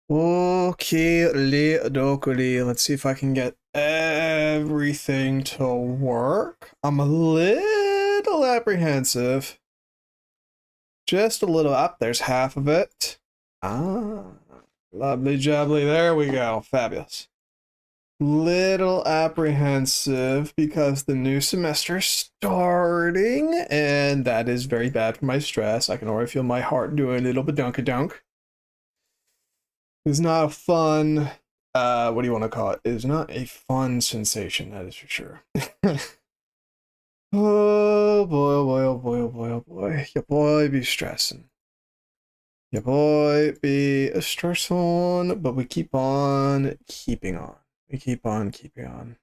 Okay, let's see if I can get everything to work. I'm a little apprehensive. Just a little up. There's half of it. Ah, lovely jubbly. There we go. Fabulous. Little apprehensive because the new semester is starting, and that is very bad for my stress. I can already feel my heart doing a little badunk-a-dunk. It's not a fun, what do you want to call it? It's not a fun sensation, that is for sure. Oh boy, oh boy, oh boy, oh boy, oh boy. Your boy be stressing. Your boy be a stress on, but we keep on keeping on. We keep on keeping on.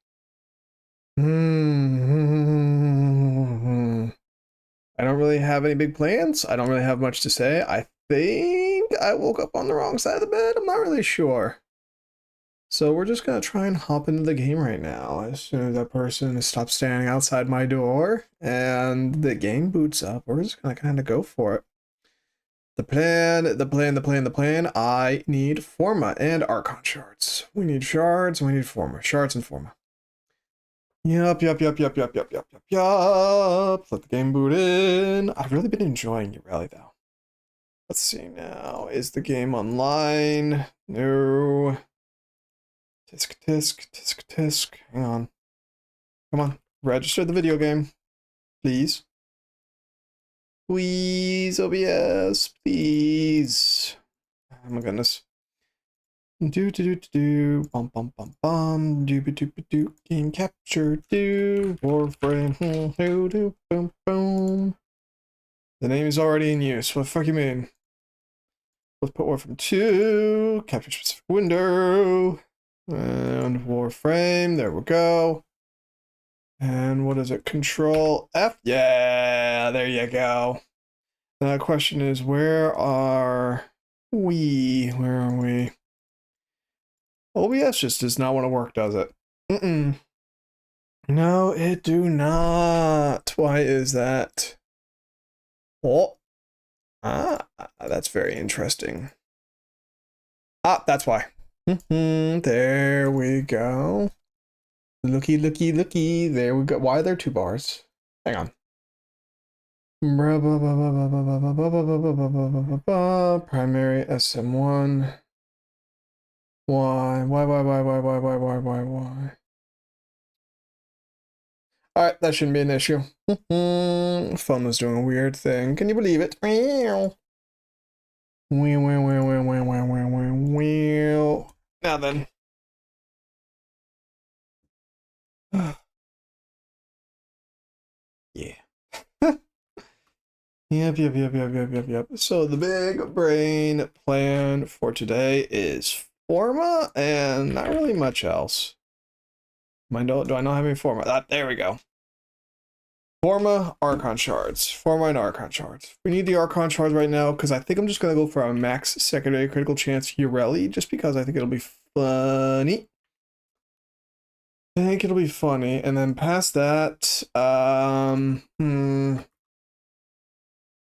I don't really have any big plans. I don't really have much to say. I think I woke up on the wrong side of the bed. I'm not really sure. So we're just gonna try and hop into the game right now as soon as that person stops standing outside my door and the game boots up. We're just gonna kind of go for it. The plan. I need Forma and Archon shards. We need shards, we need Forma. Shards and Forma. Yup. Let the game boot in. I've really been enjoying your rally though. Let's see now. Is the game online? No. Tisk. Hang on. Come on. Register the video game. Please. Please, OBS. Please. Oh my goodness. Bum. Do. Game capture. Do. Warframe. Boom. The name is already in use. What the fuck you mean? Let's put Warframe 2. Capture specific window. And Warframe, there we go. And what is it? Control F? Yeah, there you go. The question is, where are we? Where are we? OBS just does not want to work, does it? No, it do not. Why is that? Oh. That's very interesting. That's why. There we go. Looky. There we go. Why are there two bars? Hang on. Primary SM1. Why? Alright, that shouldn't be an issue. Phone was doing a weird thing. Can you believe it? Now then. Yeah. Yep. So the big brain plan for today is Forma and not really much else. Do I not have any Forma? There we go. Forma, Archon shards. Forma and Archon shards. We need the Archon shards right now because I think I'm just going to go for a max secondary critical chance Ureli just because I think it'll be funny. And then past that, I don't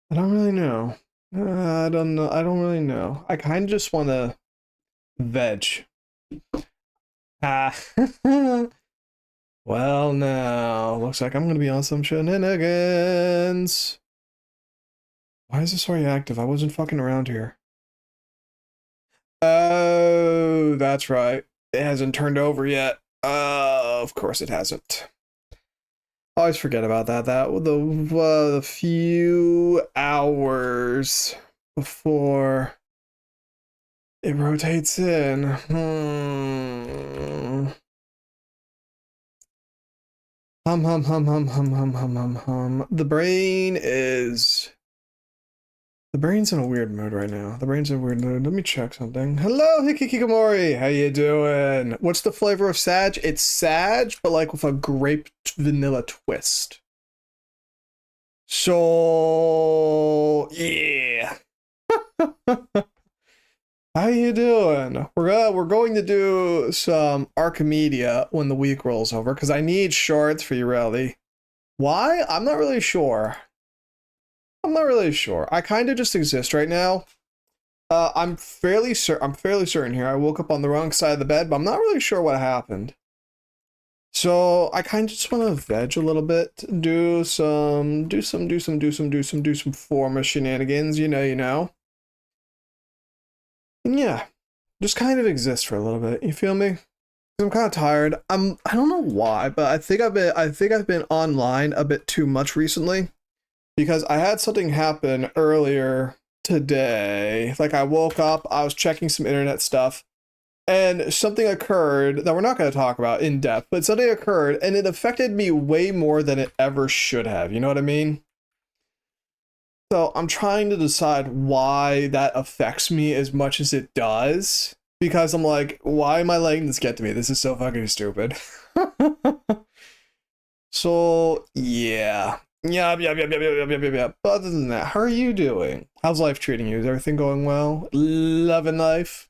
really know. I don't really know. I kind of just want to veg. Well, now looks like I'm gonna be on some shenanigans. Why is this already active? I wasn't fucking around here. Oh, that's right. It hasn't turned over yet. Of course it hasn't. I always forget about that. The few hours before it rotates in. The brain's in a weird mood right now. Let me check something. Hello, Hikikikomori. How you doing? What's the flavor of sadge? It's sadge, but like with a grape vanilla twist. So yeah. How you doing? We're going to do some Archimedia when the week rolls over because I need shards for Ureli. Why? I'm not really sure. I kind of just exist right now. I'm fairly certain here. I woke up on the wrong side of the bed, but I'm not really sure what happened. So I kind of just want to veg a little bit, do some former shenanigans, you know. And yeah, just kind of exist for a little bit. You feel me? I'm kind of tired. I don't know why, but I think I've been online a bit too much recently because I had something happen earlier today. Like I woke up, I was checking some internet stuff, and something occurred that we're not going to talk about in depth, but something occurred and it affected me way more than it ever should have. You know what I mean? So I'm trying to decide why that affects me as much as it does. Because I'm like, why am I letting this get to me? This is so fucking stupid. So, yeah. Yeah. But other than that, how are you doing? How's life treating you? Is everything going well? Loving life?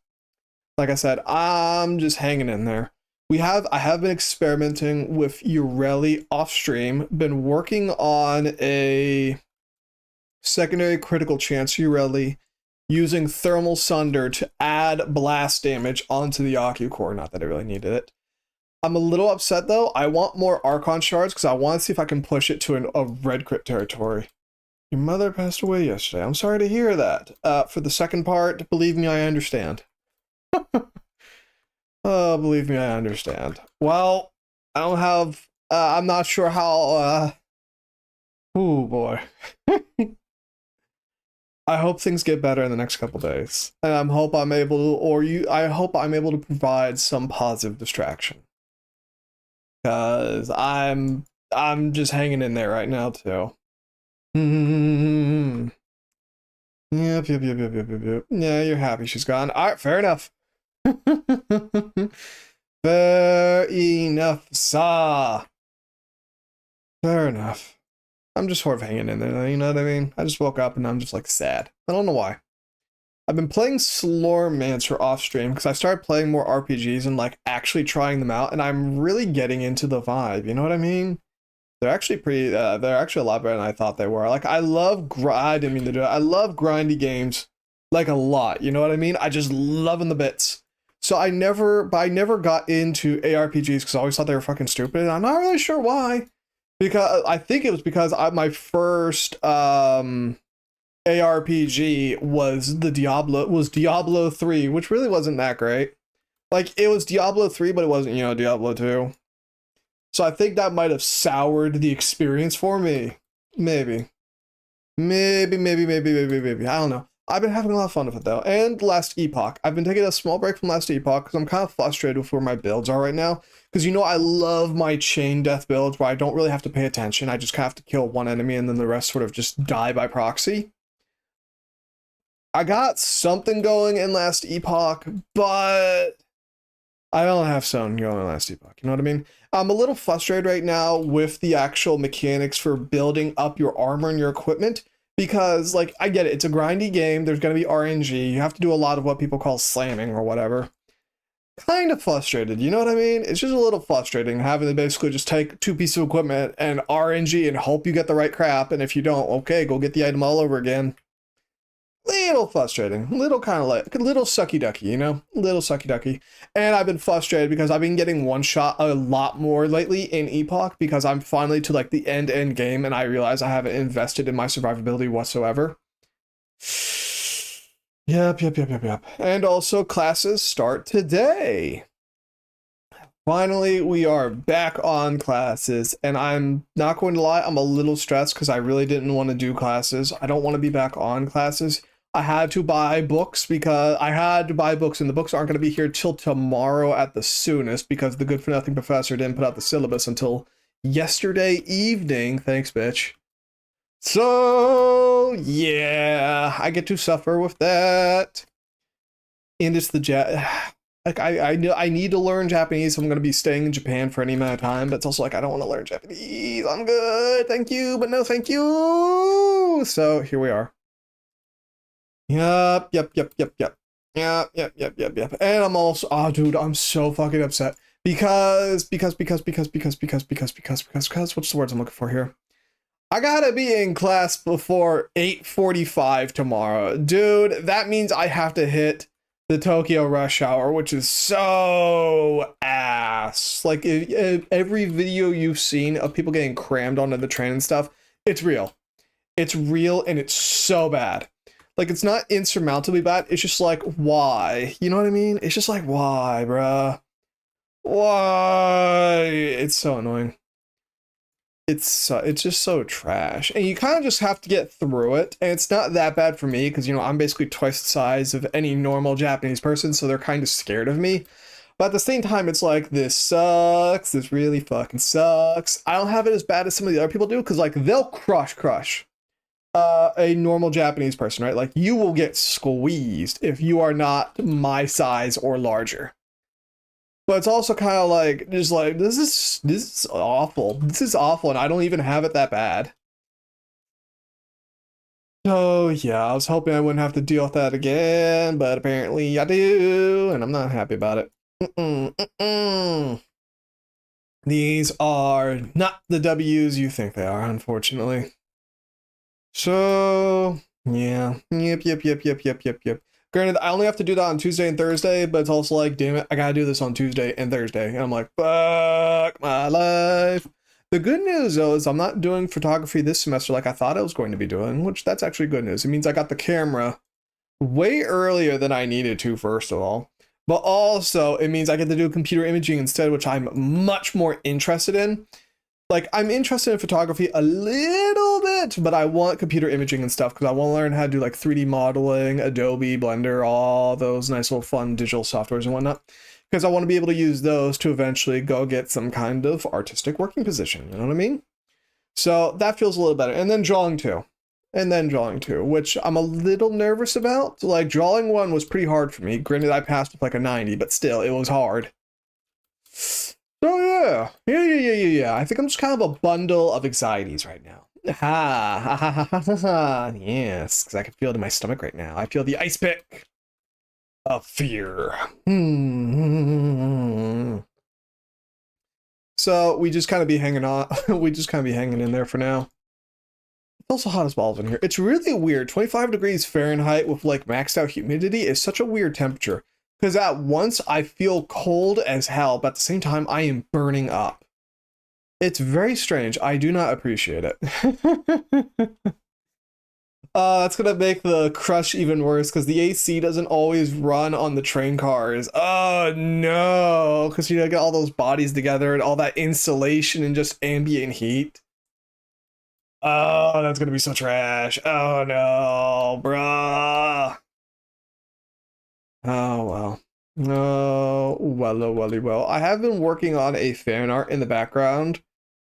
Like I said, I'm just hanging in there. I have been experimenting with Ureli off stream, been working on a secondary critical chance Ureli using thermal sunder to add blast damage onto the Aku core. Not that I really needed it. I'm a little upset though. I want more Archon shards because I want to see if I can push it to a red crit territory. Your mother passed away yesterday. I'm sorry to hear that. For the second part, believe me, I understand. Believe me, I understand. Well, I don't have. I'm not sure how. Oh boy. I hope things get better in the next couple days, and I hope I'm able to, I hope I'm able to provide some positive distraction, because I'm just hanging in there right now too. Yep. Yeah, you're happy she's gone. All right, fair enough. Fair enough, sir. Fair enough. I'm just sort of hanging in there, you know what I mean? I just woke up and I'm just like sad. I don't know why. I've been playing Slormancer off stream because I started playing more RPGs and like actually trying them out, and I'm really getting into the vibe, you know what I mean? They're actually they're actually a lot better than I thought they were. Like I didn't mean to do it. I love grindy games like a lot, you know what I mean? I just love them to bits. So I never got into ARPGs because I always thought they were fucking stupid, and I'm not really sure why. Because I think it was because my first ARPG was Diablo 3, which really wasn't that great. Like it was Diablo 3, but it wasn't, Diablo 2. So I think that might have soured the experience for me. Maybe. I don't know. I've been having a lot of fun with it though. And Last Epoch. I've been taking a small break from Last Epoch because I'm kind of frustrated with where my builds are right now. Because I love my chain death builds where I don't really have to pay attention. I just kind of have to kill one enemy and then the rest sort of just die by proxy. I got something going in Last Epoch, but I don't have something going in Last Epoch. You know what I mean? I'm a little frustrated right now with the actual mechanics for building up your armor and your equipment. Because, like, I get it. It's a grindy game. There's going to be RNG. You have to do a lot of what people call slamming or whatever. Kind of frustrated, you know what I mean? It's just a little frustrating having to basically just take 2 pieces of equipment and RNG and hope you get the right crap, and if you don't, okay, go get the item all over again. Little frustrating, little kind of like, little sucky ducky, little sucky ducky. And I've been frustrated because I've been getting one shot a lot more lately in Epoch because I'm finally to like the end game and I realize I haven't invested in my survivability whatsoever. Yep. And also classes start today. Finally, we are back on classes, and I'm not going to lie, I'm a little stressed because I really didn't want to do classes. I don't want to be back on classes. I had to buy books and the books aren't going to be here till tomorrow at the soonest because the good for nothing professor didn't put out the syllabus until yesterday evening. Thanks, bitch. So, yeah, I get to suffer with that. And it's like, I need to learn Japanese. So I'm going to be staying in Japan for any amount of time. But it's also like, I don't want to learn Japanese. I'm good. Thank you. But no, thank you. So here we are. Yep. And I'm also, oh, dude, I'm so fucking upset. Because, what's the words I'm looking for here? I gotta be in class before 8:45 tomorrow. Dude, that means I have to hit the Tokyo rush hour, which is so ass. Like, if every video you've seen of people getting crammed onto the train and stuff, it's real. It's real and it's so bad. Like, it's not insurmountably bad. It's just like, why? You know what I mean? It's just like, why, bruh? Why? It's so annoying. It's just so trash, and you kind of just have to get through it, and it's not that bad for me because, you know, I'm basically twice the size of any normal Japanese person, so they're kind of scared of me. But at the same time, it's like, this sucks. This really fucking sucks. I don't have it as bad as some of the other people do, because, like, they'll crush a normal Japanese person, right? Like, you will get squeezed if you are not my size or larger. But it's also kind of like, just like, this is awful. This is awful, and I don't even have it that bad. So yeah, I was hoping I wouldn't have to deal with that again, but apparently I do, and I'm not happy about it. These are not the W's you think they are, unfortunately. So yeah, yep. Granted, I only have to do that on Tuesday and Thursday, but it's also like, damn it, I gotta do this on Tuesday and Thursday. And I'm like, fuck my life. The good news, though, is I'm not doing photography this semester like I thought I was going to be doing, which that's actually good news. It means I got the camera way earlier than I needed to, first of all. But also, it means I get to do computer imaging instead, which I'm much more interested in. Like, I'm interested in photography a little bit, but I want computer imaging and stuff because I want to learn how to do like 3D modeling, Adobe, Blender, all those nice little fun digital softwares and whatnot. Because I want to be able to use those to eventually go get some kind of artistic working position. You know what I mean? So that feels a little better. And then drawing too. Which I'm a little nervous about. Like, drawing one was pretty hard for me. Granted, I passed with like a 90, but still, it was hard. So yeah. I think I'm just kind of a bundle of anxieties right now. Yes, because I can feel it in my stomach right now. I feel the ice pick of fear. So we just kind of be hanging on. We just kind of be hanging in there for now. It's also hot as balls in here. It's really weird. 25 degrees Fahrenheit with like maxed out humidity is such a weird temperature. Because at once I feel cold as hell, but at the same time I am burning up. It's very strange. I do not appreciate it. It's gonna make the crush even worse because the AC doesn't always run on the train cars. Oh no, because you get all those bodies together and all that insulation and just ambient heat. Oh, that's gonna be so trash. Oh no, bruh. Oh, well. Oh, well. I have been working on a fan art in the background.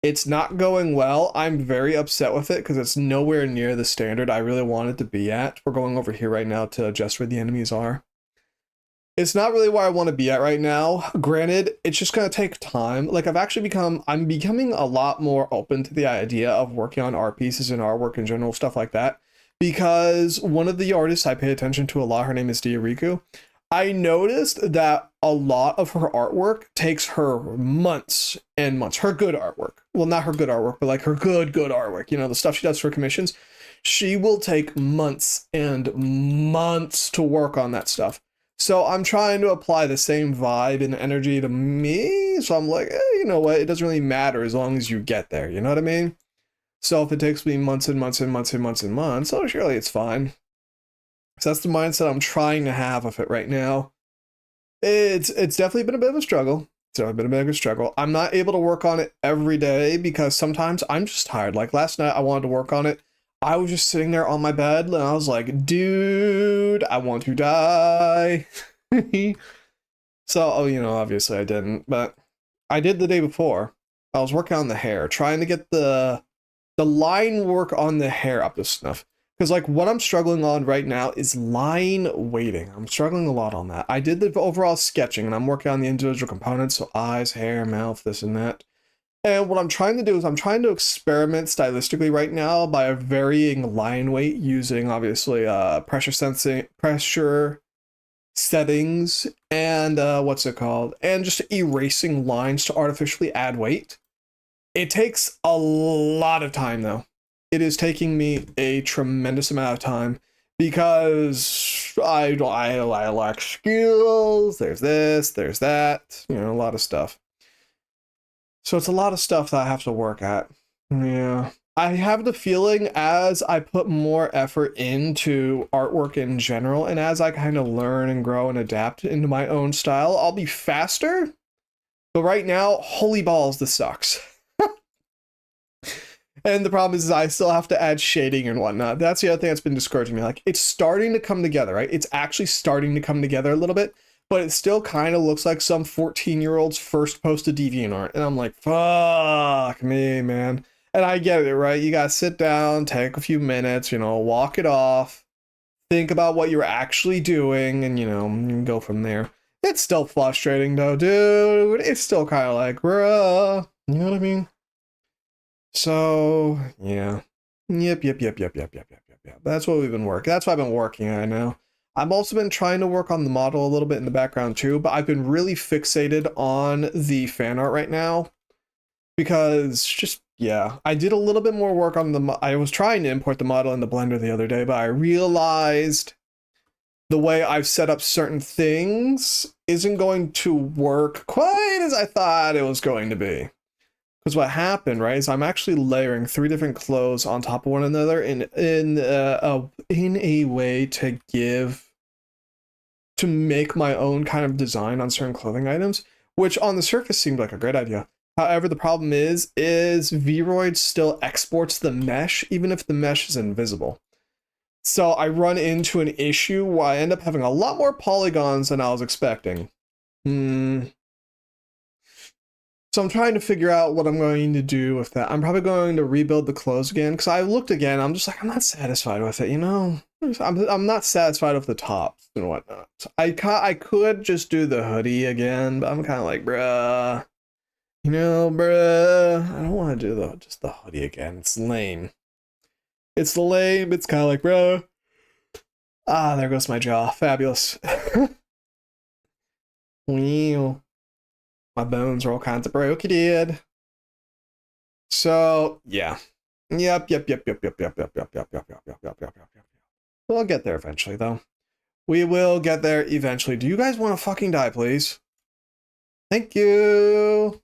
It's not going well. I'm very upset with it because it's nowhere near the standard I really want it to be at. We're going over here right now to adjust where the enemies are. It's not really where I want to be at right now. Granted, it's just going to take time. Like, I'm becoming a lot more open to the idea of working on art pieces and artwork in general, stuff like that. Because one of the artists I pay attention to a lot, her name is Diariku, I noticed that a lot of her artwork takes her months and months. Her good artwork. Well, not her good artwork, but like her good artwork. You know, the stuff she does for commissions. She will take months and months to work on that stuff. So I'm trying to apply the same vibe and energy to me. So I'm like, you know what? It doesn't really matter as long as you get there. You know what I mean? So if it takes me months and months, oh, surely it's fine. So that's the mindset I'm trying to have with it right now. It's definitely been a bit of a struggle. I'm not able to work on it every day because sometimes I'm just tired. Like last night I wanted to work on it. I was just sitting there on my bed and I was like, dude, I want to die. So, you know, obviously I didn't, but I did the day before. I was working on the hair, trying to get the line work on the hair up to snuff. Because like what I'm struggling on right now is line weighting. I'm struggling a lot on that. I did the overall sketching and I'm working on the individual components. So eyes, hair, mouth, this and that. And what I'm trying to do is I'm trying to experiment stylistically right now by varying line weight using obviously pressure settings and and just erasing lines to artificially add weight. It takes a lot of time though. it is taking me a tremendous amount of time because I lack skills. There's this, there's that, you know, a lot of stuff. So it's a lot of stuff that I have to work at. Yeah. I have the feeling as I put more effort into artwork in general, and as I kind of learn and grow and adapt into my own style, I'll be faster. But right now, holy balls, this sucks. And the problem is I still have to add shading and whatnot. That's the other thing that's been discouraging me. Like, it's starting to come together, right? It's actually starting to come together a little bit, but it still kind of looks like some 14-year-old's first post of DeviantArt. And I'm like, fuck me, man. And I get it, right? You gotta sit down, take a few minutes, you know, walk it off, think about what you're actually doing, and, you know, you can go from there. It's still frustrating, though, dude. It's still kind of like, bruh. You know what I mean? So, yeah. Yep. That's what we've been working. That's what I've been working on now. I've also been trying to work on the model a little bit in the background too, but I've been really fixated on the fan art right now because just, yeah, I did a little bit more work on the, I was trying to import the model in the Blender the other day, but I realized the way I've set up certain things isn't going to work quite as I thought it was going to be. Because what happened, right, is I'm actually layering 3 different clothes on top of one another in a way to make my own kind of design on certain clothing items, which on the surface seemed like a great idea. However, the problem is Vroid still exports the mesh, even if the mesh is invisible. So I run into an issue where I end up having a lot more polygons than I was expecting. So I'm trying to figure out what I'm going to do with that. I'm probably going to rebuild the clothes again because I looked again. I'm just like, I'm not satisfied with it, you know? I'm not satisfied with the tops and whatnot. So I could just do the hoodie again, but I'm kind of like, bruh. You know, bruh. I don't want to do just the hoodie again. It's lame. It's lame. It's kind of like, bruh. Ah, there goes my jaw. Fabulous. Wow. My bones are all kinds of broken, dude. So, yeah. Yep. We'll get there eventually, though. We will get there eventually. Do you guys want to fucking die, please? Thank you.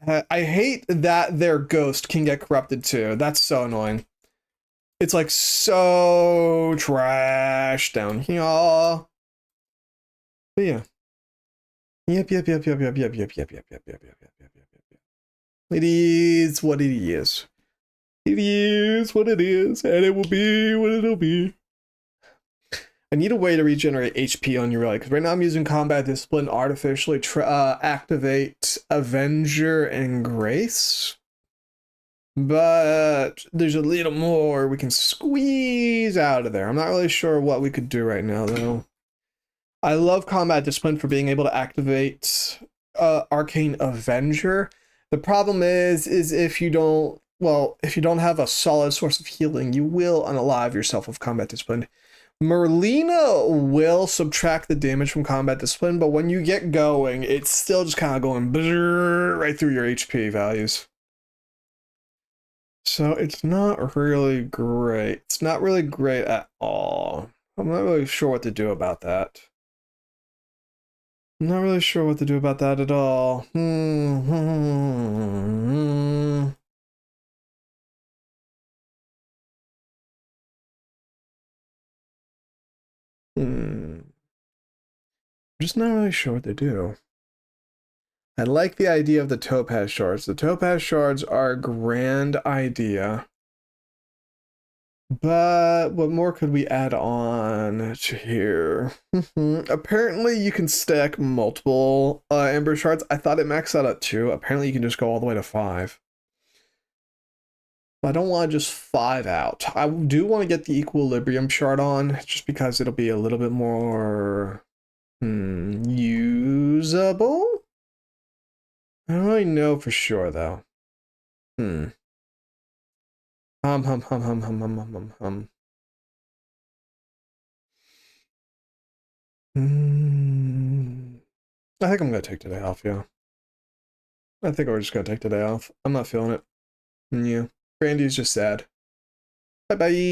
I hate that their ghost can get corrupted, too. That's so annoying. It's like so trash down here. But yeah. Yep. It is what it is. It is what it is, and it will be what it'll be. I need a way to regenerate HP on Uriel, because right now I'm using Combat Discipline to artificially activate Avenger and Grace. But there's a little more we can squeeze out of there. I'm not really sure what we could do right now, though. I love Combat Discipline for being able to activate Arcane Avenger. The problem is if you don't have a solid source of healing, you will unalive yourself with Combat Discipline. Merlina will subtract the damage from Combat Discipline, but when you get going, it's still just kind of going right through your HP values. So it's not really great. It's not really great at all. I'm not really sure what to do about that. I'm not really sure what to do about that at all. I'm just not really sure what to do. I like the idea of the topaz shards. The topaz shards are a grand idea. But what more could we add on to here? Apparently you can stack multiple ember shards. I thought it maxed out at 2. Apparently you can just go all the way to 5. I don't want to just 5 out. I do want to get the equilibrium shard on, just because it'll be a little bit more usable. I don't really know for sure though. I think I'm gonna take today off, yeah. I think we're just gonna take today off. I'm not feeling it. Yeah. Brandy's just sad. Bye bye.